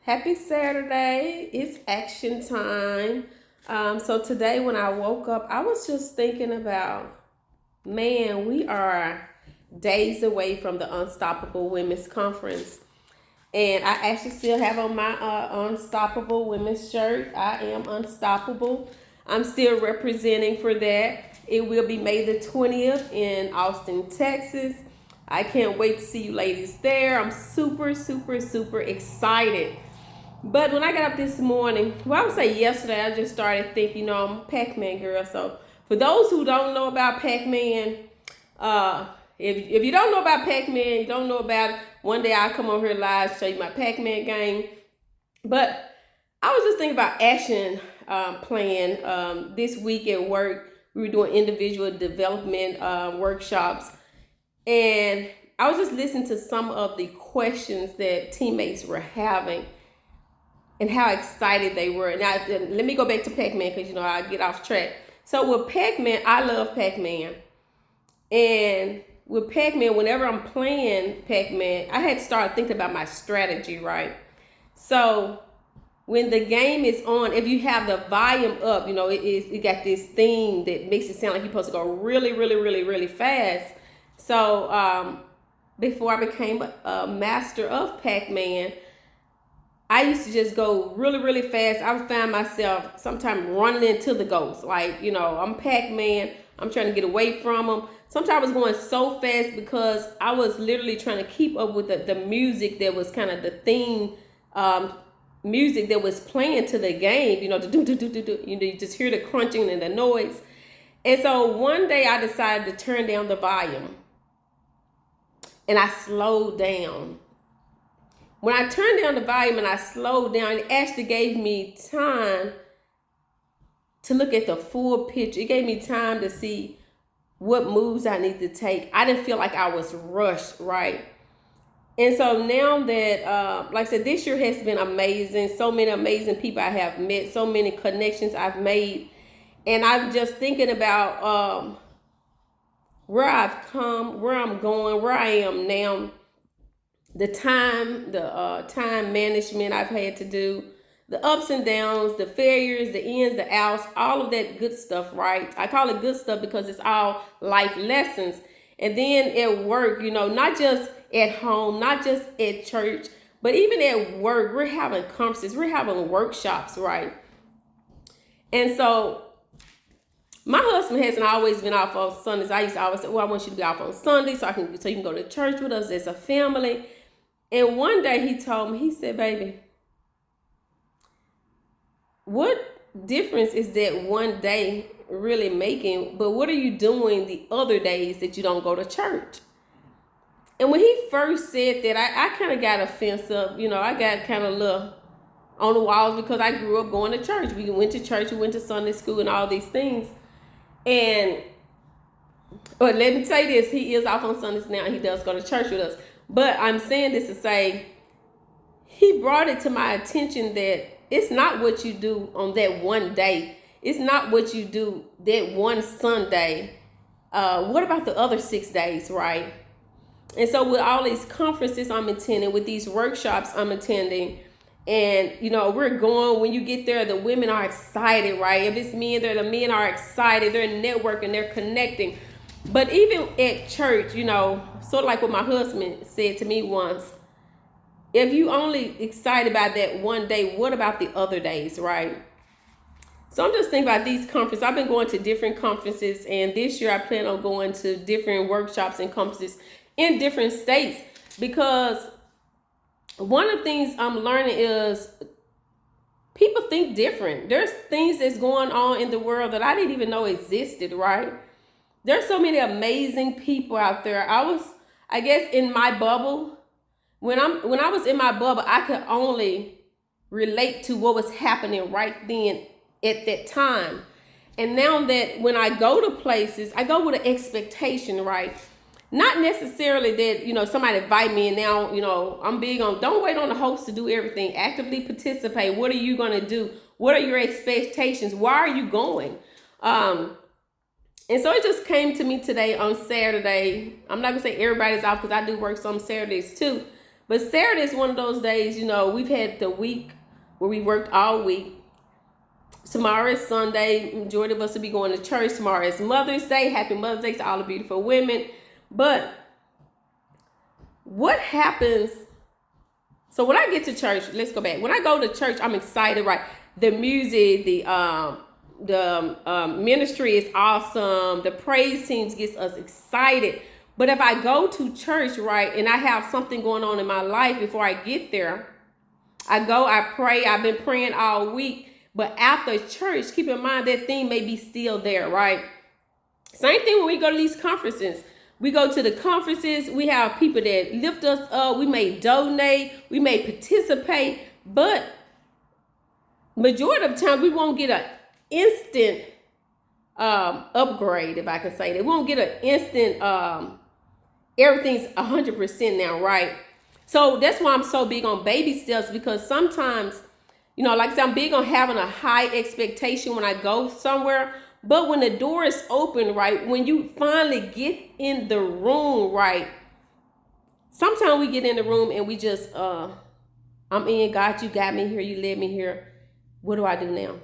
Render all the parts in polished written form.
Happy Saturday. It's action time. So today when I woke up, I was just thinking about, man, we are days away from the Unstoppable Women's Conference. And I actually still have on my Unstoppable Women's shirt. I am unstoppable. I'm still representing for that. It will be May the 20th in Austin, Texas. I can't wait to see you ladies there. I'm super, super, super excited. But when I got up this morning, well, I would say yesterday, I just started thinking, I'm a Pac-Man girl. So for those who don't know about Pac-Man, uh, if you don't know about Pac-Man, you don't know about it, one day I'll come over here live, show you my Pac-Man game. But I was just thinking about action plan this week at work. We were doing individual development workshops. And I was just listening to some of the questions that teammates were having and how excited they were. Now, let me go back to Pac-Man because, I get off track. So with Pac-Man, I love Pac-Man. And with Pac-Man, whenever I'm playing Pac-Man, I had to start thinking about my strategy, right? So when the game is on, if you have the volume up, it got this thing that makes it sound like you're supposed to go really, really, really, really fast. So before I became a master of Pac-Man, I used to just go really, really fast. I would find myself sometimes running into the ghost. Like, I'm Pac-Man. I'm trying to get away from them. Sometimes I was going so fast because I was literally trying to keep up with the music that was kind of the theme music that was playing to the game. The do. You just hear the crunching and the noise. And so one day I decided to turn down the volume. And I slowed down. When I turned down the volume and I slowed down, it actually gave me time to look at the full picture. It gave me time to see what moves I need to take. I didn't feel like I was rushed, right? And so now that, like I said, this year has been amazing. So many amazing people I have met, so many connections I've made. And I'm just thinking about where I've come, where I'm going, where I am now. The time management I've had to do, the ups and downs, the failures, the ins, the outs, all of that good stuff, right? I call it good stuff because it's all life lessons. And then at work, not just at home, not just at church, but even at work, we're having conferences, we're having workshops, right? And so my husband hasn't always been off on Sundays. I used to always say, I want you to be off on Sunday so you can go to church with us as a family. And one day he told me, he said, baby, what difference is that one day really making? But what are you doing the other days that you don't go to church? And when he first said that, I kind of got offensive. I got kind of a little on the walls because I grew up going to church. We went to church, we went to Sunday school and all these things. But let me say this, he is off on Sundays now. He does go to church with us. But I'm saying this to say, he brought it to my attention that it's not what you do on that one day. It's not what you do that one Sunday. What about the other 6 days, right? And so with all these conferences I'm attending, with these workshops I'm attending, and we're going, when you get there, the women are excited, right? If it's men there, the men are excited. They're networking, they're connecting. But even at church, sort of like what my husband said to me once, if you only excited about that one day, what about the other days, right? So I'm just thinking about these conferences. I've been going to different conferences, and this year I plan on going to different workshops and conferences in different states, because one of the things I'm learning is people think different. There's things that's going on in the world that I didn't even know existed, right? There's so many amazing people out there. I guess, in my bubble. When I was in my bubble, I could only relate to what was happening right then at that time. And now that when I go to places, I go with an expectation, right? Not necessarily that, somebody invite me and now, I'm big on, don't wait on the host to do everything. Actively participate. What are you going to do? What are your expectations? Why are you going? And so it just came to me today on Saturday. I'm not going to say everybody's off because I do work some Saturdays too. But Saturday is one of those days, we've had the week where we worked all week. Tomorrow is Sunday. Majority of us will be going to church. Tomorrow is Mother's Day. Happy Mother's Day to all the beautiful women. But what happens? So when I get to church, let's go back. When I go to church, I'm excited, right? The music, the ministry is awesome. The praise teams gets us excited. But if I go to church, right, and I have something going on in my life before I get there, I go, I pray. I've been praying all week. But after church, keep in mind that thing may be still there, right? Same thing when we go to these conferences. We go to the conferences. We have people that lift us up. We may donate. We may participate. But majority of the time, we won't get an instant upgrade, if I can say that. We won't get an instant, everything's 100% now, right? So that's why I'm so big on baby steps, because sometimes, like I said, I'm big on having a high expectation when I go somewhere. But when the door is open, right, when you finally get in the room, right, sometimes we get in the room and we just, I'm in, God, you got me here, you led me here. What do I do now?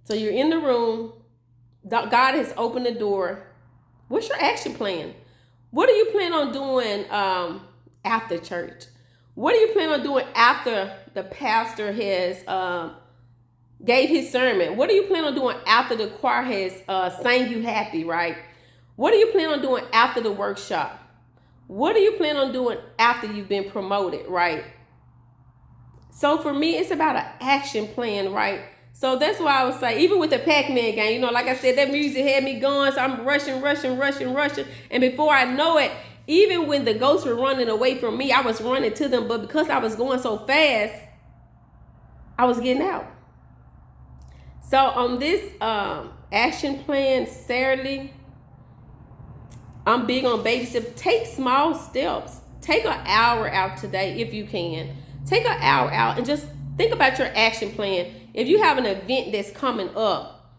So you're in the room. God has opened the door. What's your action plan? What do you plan on doing after church? What do you plan on doing after the pastor has gave his sermon? What do you plan on doing after the choir has sang you happy, right? What do you plan on doing after the workshop? What do you plan on doing after you've been promoted, right? So for me, it's about an action plan, right? So that's why I would say, even with the Pac-Man game, like I said, that music had me going. So I'm rushing. And before I know it, even when the ghosts were running away from me, I was running to them. But because I was going so fast, I was getting out. So on this action plan Saturday, I'm big on baby steps. Take small steps. Take an hour out today if you can. Take an hour out and just think about your action plan. If you have an event that's coming up,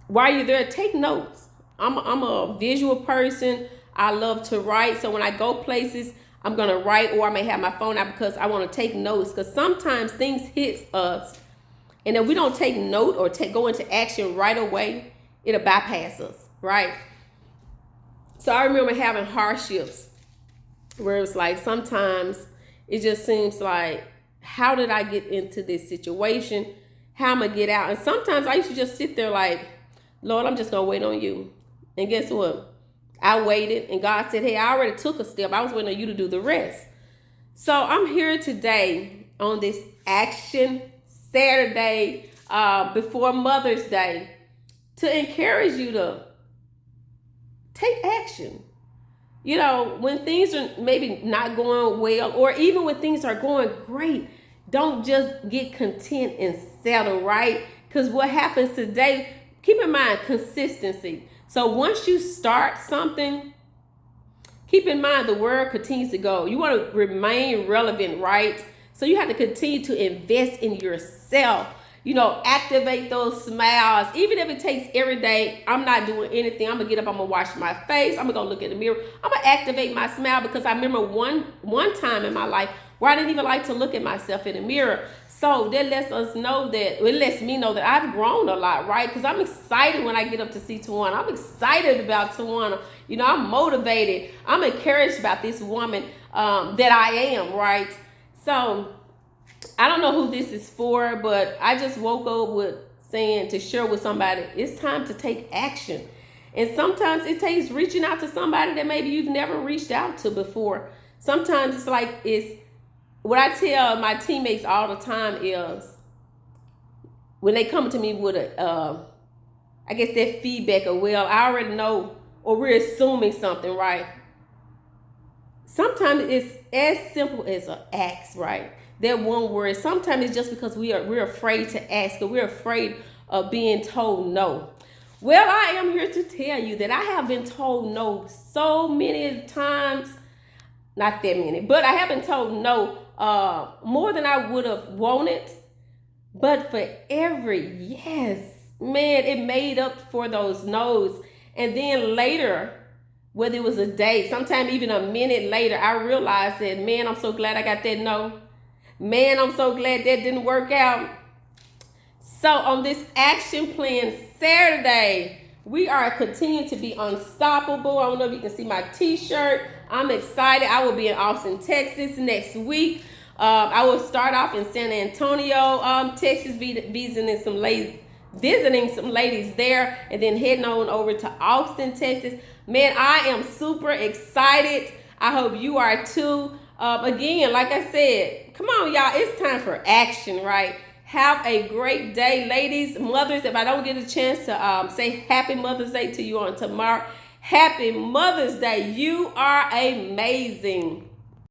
while you're there, take notes. I'm a visual person. I love to write. So when I go places, I'm going to write, or I may have my phone out because I want to take notes. Because sometimes things hit us, and if we don't take note or go into action right away, it'll bypass us, right? So I remember having hardships where it's like sometimes it just seems like, how did I get into this situation? How am I get out? And sometimes I used to just sit there like, Lord, I'm just going to wait on you. And guess what? I waited, and God said, hey, I already took a step. I was waiting on you to do the rest. So I'm here today on this Action Saturday before Mother's Day to encourage you to take action. When things are maybe not going well, or even when things are going great, don't just get content and settle, right? Because what happens today, keep in mind consistency. So once you start something, keep in mind the world continues to go. You want to remain relevant, right? So you have to continue to invest in yourself. Activate those smiles. Even if it takes every day, I'm not doing anything. I'm going to get up, I'm going to wash my face. I'm going to go look in the mirror. I'm going to activate my smile, because I remember one time in my life where I didn't even like to look at myself in the mirror. So that lets me know that I've grown a lot, right? Because I'm excited when I get up to see Tawana. I'm excited about Tawana. I'm motivated. I'm encouraged about this woman that I am, right? So I don't know who this is for, but I just woke up with saying to share with somebody, it's time to take action. And sometimes it takes reaching out to somebody that maybe you've never reached out to before. Sometimes it's what I tell my teammates all the time is when they come to me with I guess that feedback, or well, I already know, or we're assuming something, right? Sometimes it's as simple as an ask, right? That one word. Sometimes it's just because we're afraid to ask, or we're afraid of being told no. Well, I am here to tell you that I have been told no so many times. Not that many, but I have been told no more than I would have wanted. But for every yes, man, it made up for those no's. And then later, whether it was a day, sometime even a minute later, I realized that, man, I'm so glad I got that no. Man, I'm so glad that didn't work out. So on this action plan Saturday, we are continuing to be unstoppable. I don't know if you can see my t-shirt. I'm excited. I will be in Austin, Texas next week. I will start off in San Antonio, Texas, visiting some ladies there, and then heading on over to Austin, Texas. Man, I am super excited. I hope you are too. Again, like I said, come on, y'all. It's time for action, right? Have a great day, ladies, mothers. If I don't get a chance to say Happy Mother's Day to you on tomorrow, Happy Mother's Day. You are amazing.